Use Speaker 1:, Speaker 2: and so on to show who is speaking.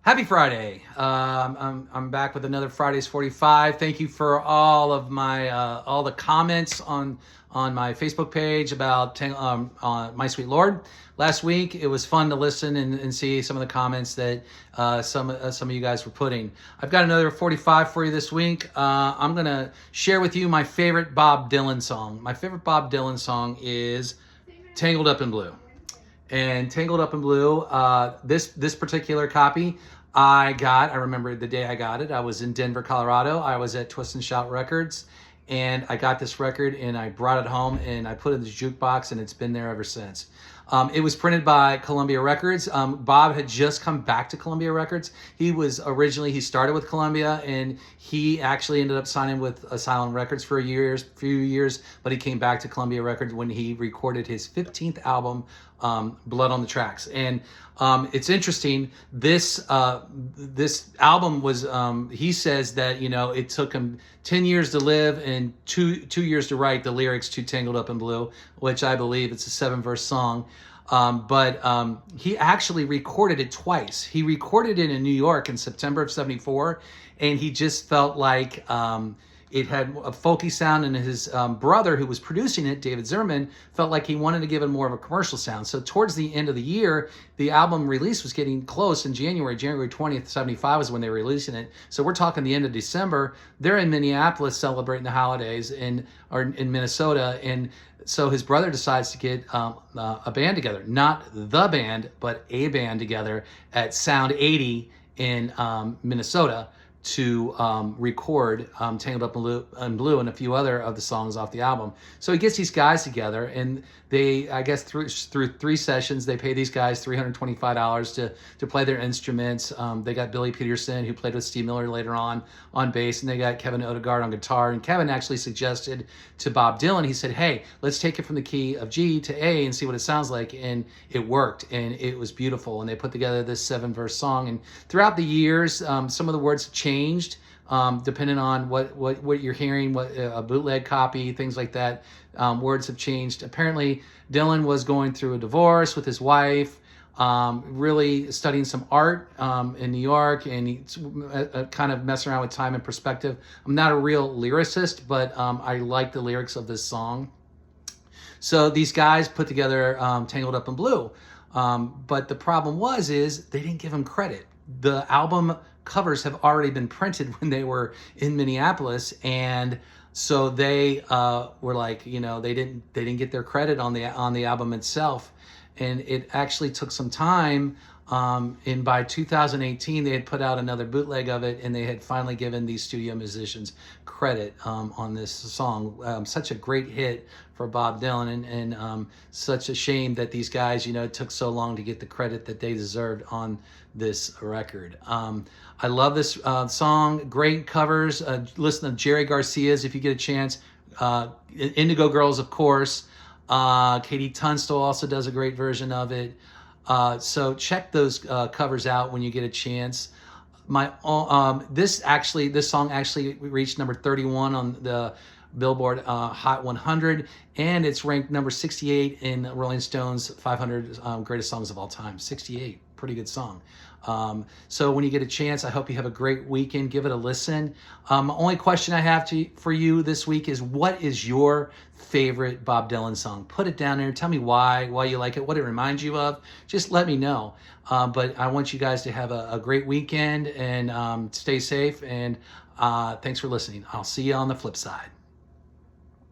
Speaker 1: Happy Friday. I'm back with another Fridays 45. Thank you for all of my all the comments on my Facebook page about My Sweet Lord. Last week it was fun to listen and see some of the comments that some of you guys were putting. I've got another 45 for you this week. I'm gonna share with you my favorite Bob Dylan song. My favorite Bob Dylan song is Tangled Up in Blue. And Tangled Up in Blue, this particular copy I remember the day I got it. I was in Denver, Colorado. I was at Twist and Shout Records, and I got this record and I brought it home and I put it in the jukebox, and it's been there ever since. It was printed by Columbia Records. Bob had just come back to Columbia Records. He started with Columbia, and he actually ended up signing with Asylum Records for few years, but he came back to Columbia Records when he recorded his 15th album, Blood on the Tracks. And it's interesting, this album was, he says that, it took him 10 years to live and two years to write the lyrics to Tangled Up in Blue, which I believe it's a 7-verse song. But he actually recorded it twice. He recorded it in New York in September of '74, and he just felt like it had a folky sound, and his brother, who was producing it, David Zimmerman, felt like he wanted to give it more of a commercial sound. So towards the end of the year, the album release was getting close in January 20th, 75 was when they were releasing it. So we're talking the end of December. They're in Minneapolis celebrating the holidays, or in Minnesota, and so his brother decides to get a band together, not the band, but a band together at Sound 80 in Minnesota to record Tangled Up in Blue and a few other of the songs off the album. So he gets these guys together, and they, I guess through 3 sessions, they pay these guys $325 to play their instruments. They got Billy Peterson, who played with Steve Miller later on bass, and they got Kevin Odegaard on guitar. And Kevin actually suggested to Bob Dylan, he said, hey, let's take it from the key of G to A and see what it sounds like. And it worked, and it was beautiful. And they put together this 7-verse song. And throughout the years, some of the words changed depending on what you're hearing, what a bootleg copy, things like that. Words have changed. Apparently, Dylan was going through a divorce with his wife, really studying some art in New York, and he's kind of messing around with time and perspective. I'm not a real lyricist, but I like the lyrics of this song. So these guys put together Tangled Up in Blue. But the problem is they didn't give him credit. The album covers have already been printed when they were in Minneapolis, and so they were like, they didn't get their credit on the album itself. And it actually took some time, and by 2018 they had put out another bootleg of it, and they had finally given these studio musicians credit on this song. Such a great hit for Bob Dylan, and such a shame that these guys, it took so long to get the credit that they deserved on this record. I love this song. Great covers. Listen to Jerry Garcia's if you get a chance. Indigo Girls, of course. Katie Tunstall also does a great version of it. So check those covers out when you get a chance. This song actually reached number 31 on the Billboard Hot 100, and it's ranked number 68 in Rolling Stone's 500 greatest songs of all time. 68, pretty good song. So when you get a chance, I hope you have a great weekend. Give it a listen. Only question I have for you this week is, what is your favorite Bob Dylan song? Put it down there. Tell me why you like it, what it reminds you of. Just let me know. But I want you guys to have a great weekend, and stay safe, and thanks for listening. I'll see you on the flip side.